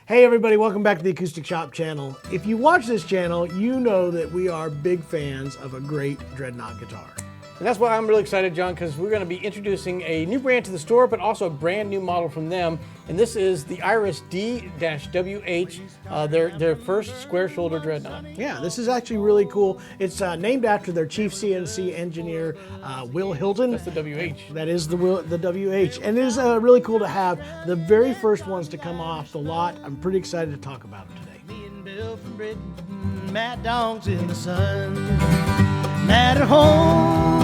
Hey everybody, welcome back to the Acoustic Shop channel. If you watch this channel, you know that we are big fans of a great Dreadnought guitar. And that's why I'm really excited, John, because we're going to be introducing a new brand to the store, but also a brand new model from them. And this is the Iris D-WH, their first Square-Shoulder Dreadnought. Yeah, this is actually really cool. It's named after their chief CNC engineer, Will Hilton. That's the WH. That is the WH. And it is really cool to have the very first ones to come off the lot. I'm pretty excited to talk about them today. Me and Bill from Britain, mad dogs in the sun. Matterhorn,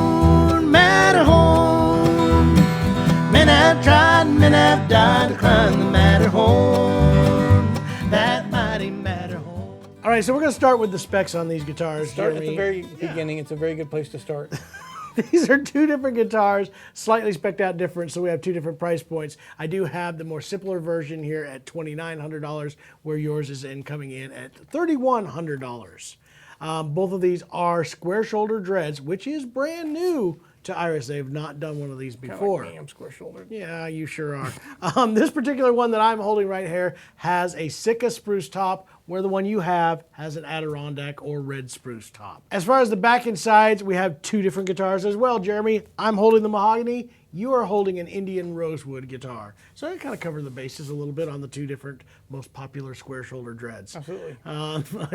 Matterhorn. Men have tried, men have died to climb the Matterhorn. That mighty Matterhorn. All right, so we're going to start with the specs on these guitars. Start at Jeremy. the very beginning. It's a very good place to start. These are two different guitars, slightly spec'd out different, so we have two different price points. I do have the more simpler version here at $2,900, where yours is coming in at $3,100. Both of these are Square-Shoulder Dreads, which is brand new to Iris. They have not done one of these before. Like me, I'm square-shouldered. Yeah, you sure are. This particular one that I'm holding right here has a Sitka spruce top, where the one you have has an Adirondack or red spruce top. As far as the back and sides, we have two different guitars as well, Jeremy. I'm holding the Mahogany. You are holding an Indian Rosewood guitar. So I kind of cover the bases a little bit on the two different most popular Square-Shoulder Dreads. Absolutely.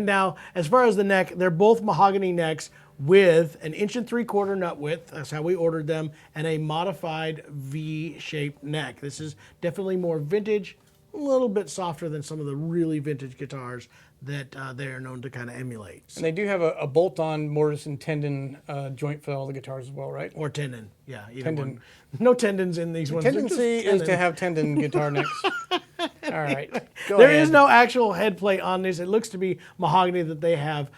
Now, as far as the neck, they're both mahogany necks with an 1.75 inch nut width. That's how we ordered them, and a modified V-shaped neck. This is definitely more vintage, a little bit softer than some of the really vintage guitars that they are known to kind of emulate. And they do have a bolt-on mortise and tendon joint for all the guitars as well, right? Or tendon, yeah. Either Tendon. one. No tendons in these ones. They're just Tendency is tendons. to have tendon guitar necks. All right. Go There ahead. is no actual head plate on this. It looks to be mahogany that they have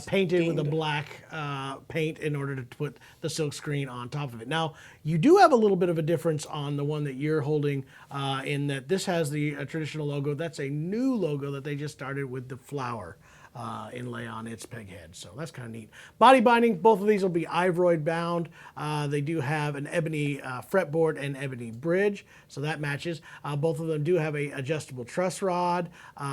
painted with a black paint in order to put the silk screen on top of it. Now, you do have a little bit of a difference on the one that you're holding in that this has the traditional logo. That's a new logo that they just started with the flower inlay on its peg head. So that's kind of neat. Body binding, both of these will be ivoroid bound. They do have an ebony fretboard and ebony bridge, so that matches. Both of them do have a adjustable truss rod,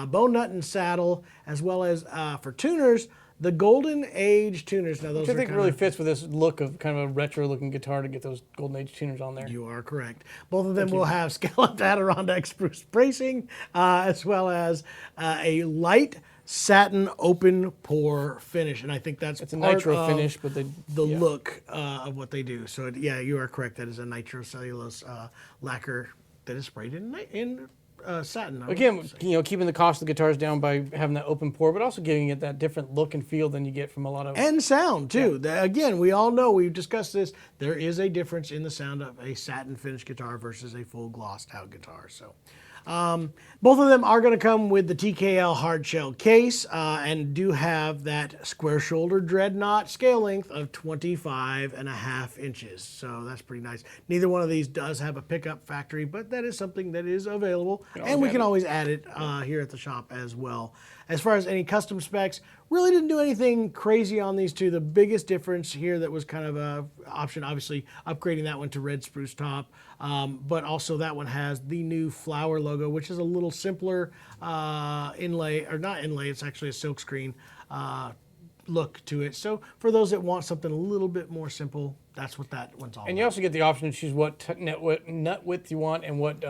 bone nut and saddle, as well as for tuners, the Golden Age tuners. Now those Which I are think kinda, really fits with this look of kind of a retro-looking guitar to get those Golden Age tuners on there. You are correct. Both of them will have scalloped Adirondack spruce bracing, as well as a light satin open pore finish, and I think that's It's a part nitro of finish, but the look of what they do. So yeah, you are correct. That is a nitrocellulose lacquer that is sprayed in satin. Again, keeping the cost of the guitars down by having that open pore, but also giving it that different look and feel than you get from a lot of... And sound too. Again, we all know, we've discussed this, there is a difference in the sound of a satin finished guitar versus a full glossed out guitar. So both of them are going to come with the TKL hard shell case and do have that Square-Shoulder Dreadnought scale length of 25.5 inches. So that's pretty nice. Neither one of these does have a pickup factory, but that is something that is available, and we can always add it here at the shop as well. As far as any custom specs, really didn't do anything crazy on these two. The biggest difference here that was kind of an option, obviously upgrading that one to red spruce top, but also that one has the new flower logo, which is a little simpler inlay, or not inlay, it's actually a silkscreen look to it. So for those that want something a little bit more simple, that's what that one's all about. And you also get the option to choose what nut width you want and what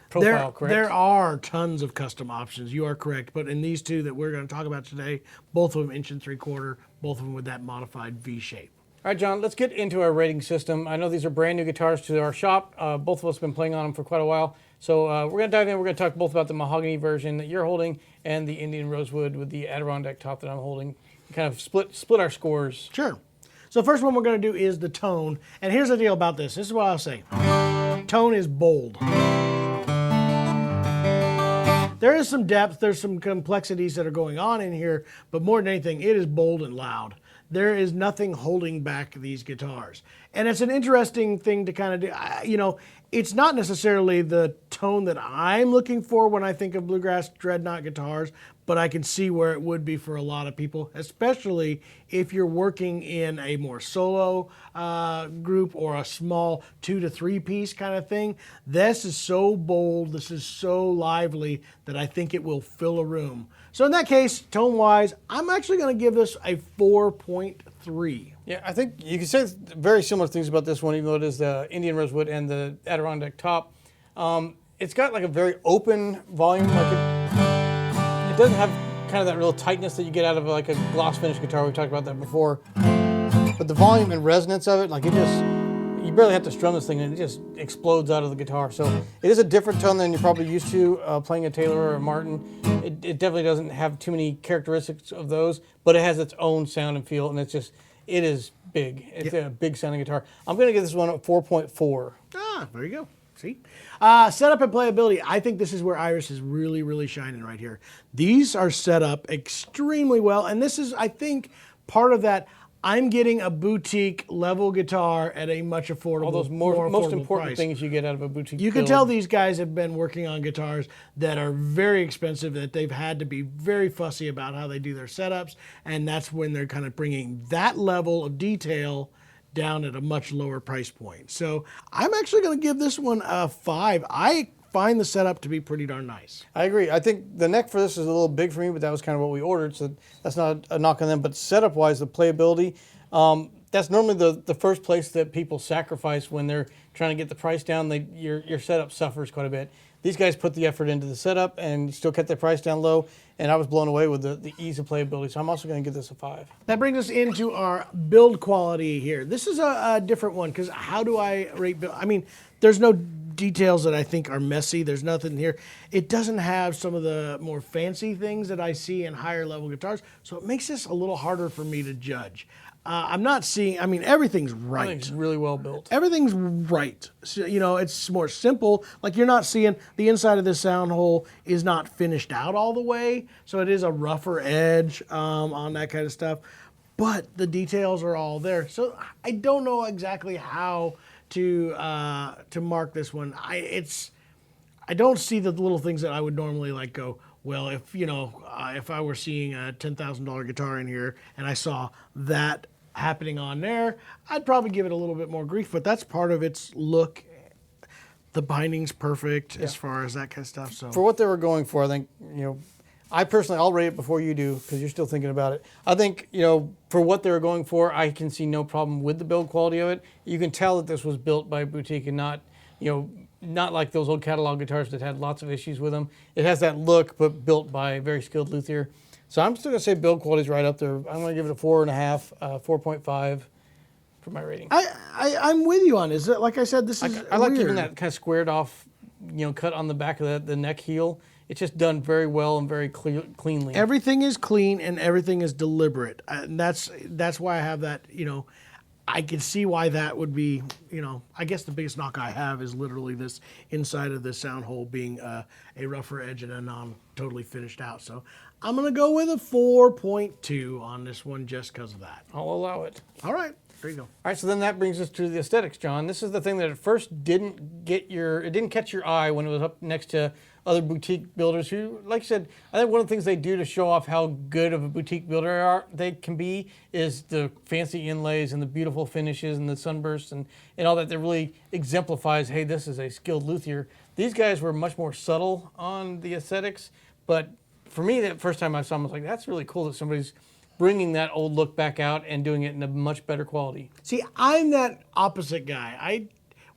profile, correct? There are tons of custom options. You are correct. But in these two that we're going to talk about today, both of them 1.75 inch, both of them with that modified V shape. All right, John, let's get into our rating system. I know these are brand new guitars to our shop. Both of us have been playing on them for quite a while. So we're going to dive in. We're going to talk both about the Mahogany version that you're holding and the Indian Rosewood with the Adirondack top that I'm holding. Kind of split our scores. Sure. So first one we're going to do is the tone. And here's the deal about this. This is what I'll say. Tone is bold. There is some depth. There's some complexities that are going on in here. But more than anything, it is bold and loud. There is nothing holding back these guitars. And it's an interesting thing to kind of do. it's not necessarily the tone that I'm looking for when I think of bluegrass dreadnought guitars, but I can see where it would be for a lot of people, especially if you're working in a more solo group or a small 2 to 3 piece kind of thing. This is so bold, this is so lively that I think it will fill a room. So in that case, tone-wise, I'm actually going to give this a 4.3. Yeah, I think you can say very similar things about this one, even though it is the Indian Rosewood and the Adirondack top. It's got like a very open volume. Like it doesn't have kind of that real tightness that you get out of like a gloss finish guitar. We've talked about that before. But the volume and resonance of it, like it just, you barely have to strum this thing and it just explodes out of the guitar. So it is a different tone than you're probably used to playing a Taylor or a Martin. It definitely doesn't have too many characteristics of those, but it has its own sound and feel, and it's just, it is big. It's a big sounding guitar. I'm going to give this one a 4.4. Ah, there you go. See? Setup and playability. I think this is where Iris is really, really shining right here. These are set up extremely well, and this is, I think, part of that. I'm getting a boutique level guitar at a much affordable, All those more most affordable important price. things you get out of a boutique You can build. tell these guys have been working on guitars that are very expensive, that they've had to be very fussy about how they do their setups, and that's when they're kind of bringing that level of detail down at a much lower price point. So I'm actually going to give this one a 5. I find the setup to be pretty darn nice. I agree. I think the neck for this is a little big for me, but that was kind of what we ordered, so that's not a knock on them. But setup-wise, the playability, that's normally the first place that people sacrifice when they're trying to get the price down. Your setup suffers quite a bit. These guys put the effort into the setup and still kept their price down low, and I was blown away with the ease of playability, so I'm also going to give this a 5. That brings us into our build quality here. This is a different one, because how do I rate build? I mean, there's no details that I think are messy. There's nothing here. It doesn't have some of the more fancy things that I see in higher level guitars, so it makes this a little harder for me to judge. I'm not seeing, I mean, everything's right. I think it's really well built. Everything's right. So, you know, it's more simple. Like you're not seeing the inside of this sound hole is not finished out all the way. So it is a rougher edge on that kind of stuff. But the details are all there. So I don't know exactly how to mark this one. I don't see the little things that I would normally like go, well, if, you know, if I were seeing a $10,000 guitar in here and I saw that happening on there, I'd probably give it a little bit more grief, but that's part of its look. The binding's perfect as far as that kind of stuff. So For what they were going for, I think, you know, I personally, I'll rate it before you do because you're still thinking about it. I think, you know, for what they were going for, I can see no problem with the build quality of it. You can tell that this was built by a boutique and not, you know, not like those old catalog guitars that had lots of issues with them. It has that look, but built by a very skilled luthier. So I'm still going to say build quality is right up there. I'm going to give it a 4.5, 4.5 for my rating. I'm with you on this. Like I said, this is I like weird. giving that kind of squared off, you know, cut on the back of the neck heel. It's just done very well and very cleanly. Everything is clean and everything is deliberate. And that's why I have that, you know, I can see why that would be, you know, I guess the biggest knock I have is literally this inside of the sound hole being a rougher edge and a non-totally finished out. So I'm going to go with a 4.2 on this one just because of that. I'll allow it. All right, there you go. All right, so then that brings us to the aesthetics, John. This is the thing that at first didn't catch your eye when it was up next to other boutique builders who, like you said, I think one of the things they do to show off how good of a boutique builder they can be is the fancy inlays and the beautiful finishes and the sunbursts and all that really exemplifies, hey, this is a skilled luthier. These guys were much more subtle on the aesthetics, but for me, that first time I saw them, I was like, that's really cool that somebody's bringing that old look back out and doing it in a much better quality. See, I'm that opposite guy.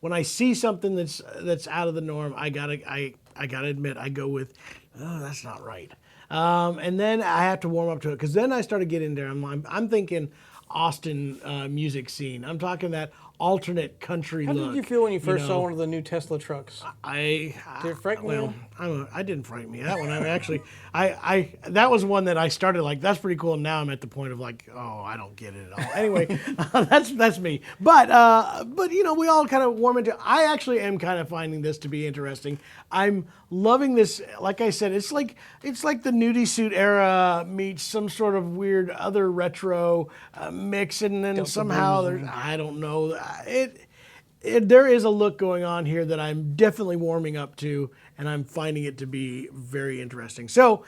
When I see something that's out of the norm, I gotta admit, I go with, oh, that's not right. And then I have to warm up to it because then I started getting there. I'm thinking Austin music scene. I'm talking that alternate country How look. did you feel when you first saw know. one of the new Tesla trucks? Did it frighten you? I didn't frighten me. That one, that was one that I started like, that's pretty cool. And now I'm at the point of like, oh, I don't get it at all. Anyway, that's me. But you know, we all kind of warm into. I actually am kind of finding this to be interesting. I'm loving this. Like I said, it's like the nudie suit era meets some sort of weird other retro mix, and then somehow there's, I don't know, there is a look going on here that I'm definitely warming up to, and I'm finding it to be very interesting. So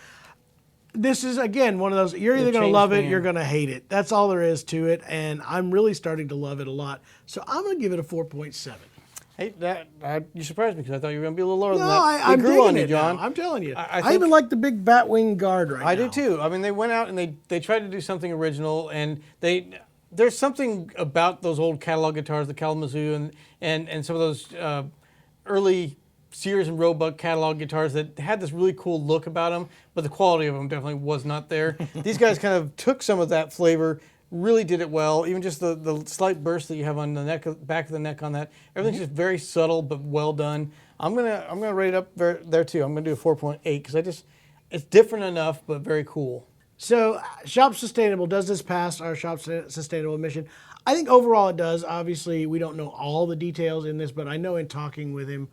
this is, again, one of those, you're either going to changed love it, man. you're going to hate it. That's all there is to it, and I'm really starting to love it a lot. So I'm going to give it a 4.7. Hey, you surprised me because I thought you were going to be a little lower than No, that. I'm grew digging on you, it now. John. I'm telling you. I I think- even like the big batwing guard right now. I do too. I mean, they went out and they tried to do something original, and there's something about those old catalog guitars, the Kalamazoo and some of those early Sears and Roebuck catalog guitars that had this really cool look about them, but the quality of them definitely was not there. These guys kind of took some of that flavor, really did it well. Even just the slight burst that you have on the back of the neck on that, everything's just very subtle but well done. I'm gonna rate it up there too. I'm gonna do a 4.8 because it's different enough but very cool. So, Shop Sustainable, does this pass our Shop Sustainable mission? I think overall it does. Obviously, we don't know all the details in this, but I know in talking with him,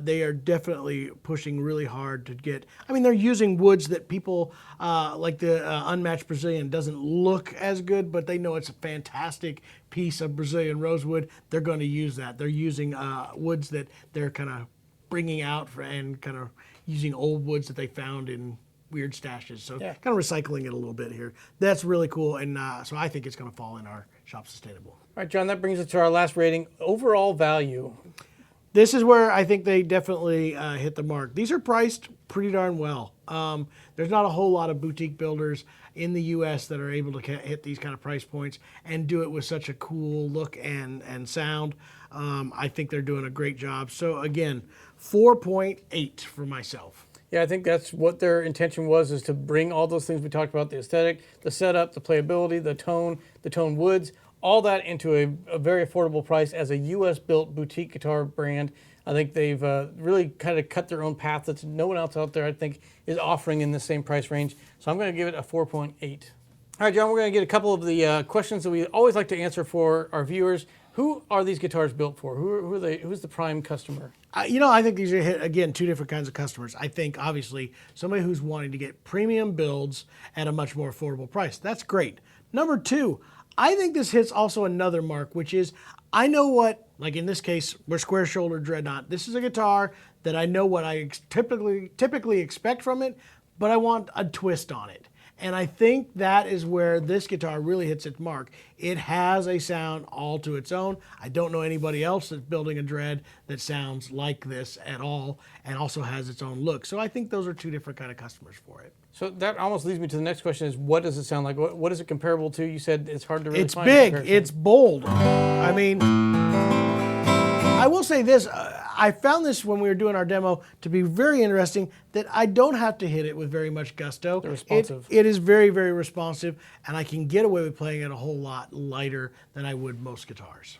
they are definitely pushing really hard to get. I mean, they're using woods that people like the Unmatched Brazilian doesn't look as good, but they know it's a fantastic piece of Brazilian rosewood. They're going to use that. They're using woods that they're kind of bringing out and kind of using old woods that they found in weird stashes. So Yeah. kind of recycling it a little bit here. That's really cool. And so I think it's going to fall in our Shop Sustainable. All right, John, that brings us to our last rating, overall value. This is where I think they definitely hit the mark. These are priced pretty darn well. There's not a whole lot of boutique builders in the U.S. that are able to hit these kind of price points and do it with such a cool look and sound. I think they're doing a great job. So again, 4.8 for myself. Yeah, I think that's what their intention was, is to bring all those things we talked about, the aesthetic, the setup, the playability, the tone woods, all that into a very affordable price as a U.S.-built boutique guitar brand. I think they've really kind of cut their own path that no one else out there, I think, is offering in the same price range. So I'm going to give it a 4.8. All right, John, we're going to get a couple of the questions that we always like to answer for our viewers. Who are these guitars built for? Who are they? Who's the prime customer? I think these are, again, two different kinds of customers. I think, obviously, somebody who's wanting to get premium builds at a much more affordable price. That's great. Number two, I think this hits also another mark, which is, I know what, like in this case, we're Square-Shoulder Dreadnought. This is a guitar that I know what I typically expect from it, but I want a twist on it. And I think that is where this guitar really hits its mark. It has a sound all to its own. I don't know anybody else that's building a Dread that sounds like this at all and also has its own look. So I think those are two different kind of customers for it. So that almost leads me to the next question: is what does it sound like? What is it comparable to? You said it's hard to really It's find a big. comparison. It's bold. I mean, I will say this. I found this when we were doing our demo to be very interesting, that I don't have to hit it with very much gusto. They're responsive. It is very, very responsive, and I can get away with playing it a whole lot lighter than I would most guitars.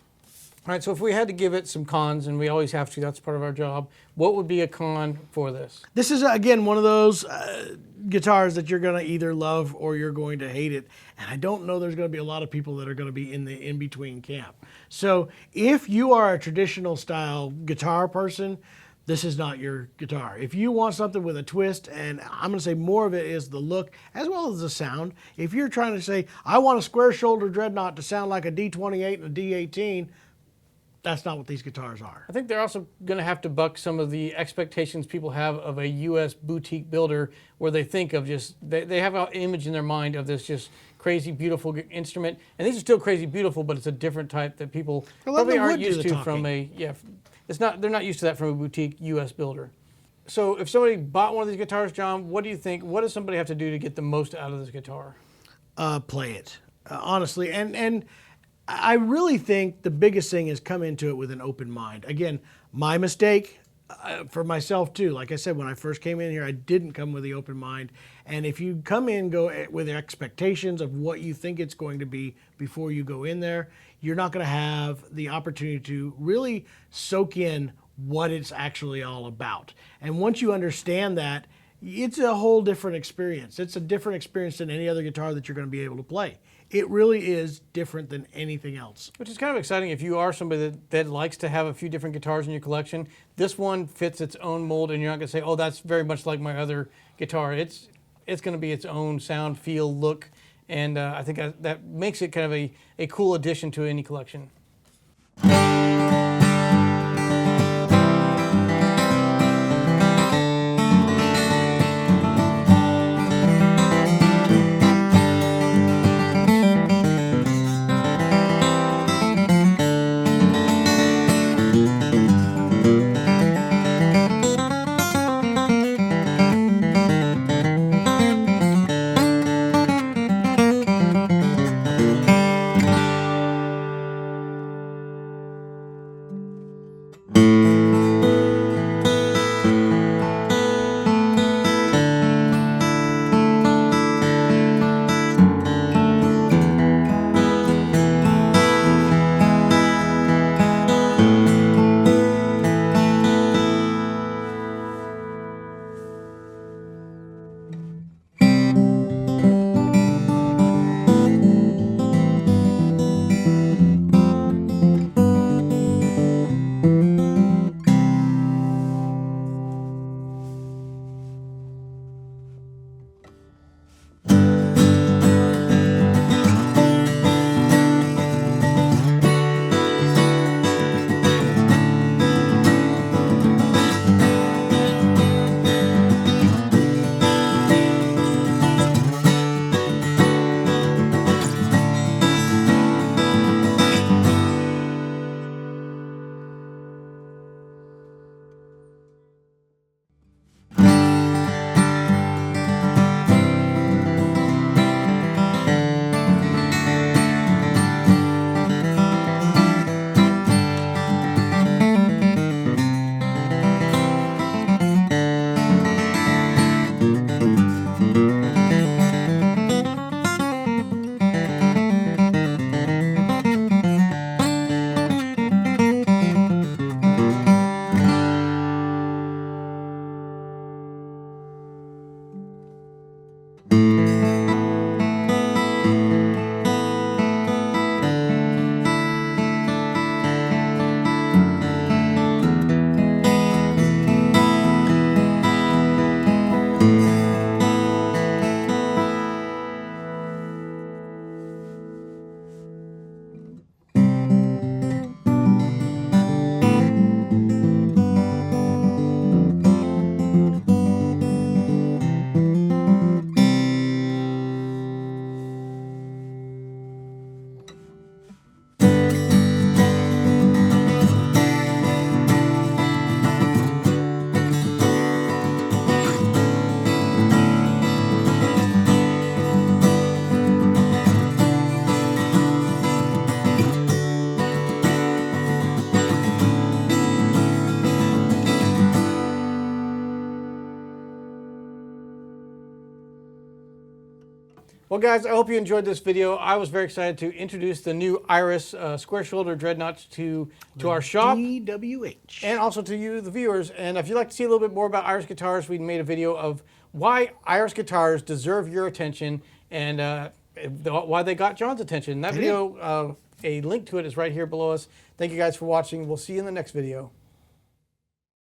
All right, so if we had to give it some cons, and we always have to, that's part of our job, what would be a con for this? This is, again, one of those guitars that you're going to either love or you're going to hate it. And I don't know there's going to be a lot of people that are going to be in the in-between camp. So if you are a traditional style guitar person, this is not your guitar. If you want something with a twist, and I'm going to say more of it is the look as well as the sound. If you're trying to say, I want a Square-Shoulder Dreadnought to sound like a D28 and a D18, that's not what these guitars are. I think they're also going to have to buck some of the expectations people have of a U.S. boutique builder, where they think of just, they have an image in their mind of this just crazy, beautiful instrument. And these are still crazy, beautiful, but it's a different type that people Well, let probably the aren't wood do used the to from talking. they're not used to that from a boutique U.S. builder. So if somebody bought one of these guitars, John, what do you think, what does somebody have to do to get the most out of this guitar? Play it, honestly. And I really think the biggest thing is come into it with an open mind. Again, my mistake for myself too. Like I said, when I first came in here, I didn't come with the open mind. And if you come in, go with expectations of what you think it's going to be before you go in there, you're not going to have the opportunity to really soak in what it's actually all about. And once you understand that, it's a whole different experience. It's a different experience than any other guitar that you're going to be able to play. It really is different than anything else. Which is kind of exciting if you are somebody that likes to have a few different guitars in your collection. This one fits its own mold, and you're not going to say, oh, that's very much like my other guitar. It's going to be its own sound, feel, look, and I think that makes it kind of a cool addition to any collection. Well, guys, I hope you enjoyed this video. I was very excited to introduce the new Iris Square-Shoulder Dreadnoughts to our shop. DWH. And also to you, the viewers. And if you'd like to see a little bit more about Iris guitars, we made a video of why Iris guitars deserve your attention and why they got John's attention. That video, a link to it is right here below us. Thank you guys for watching. We'll see you in the next video.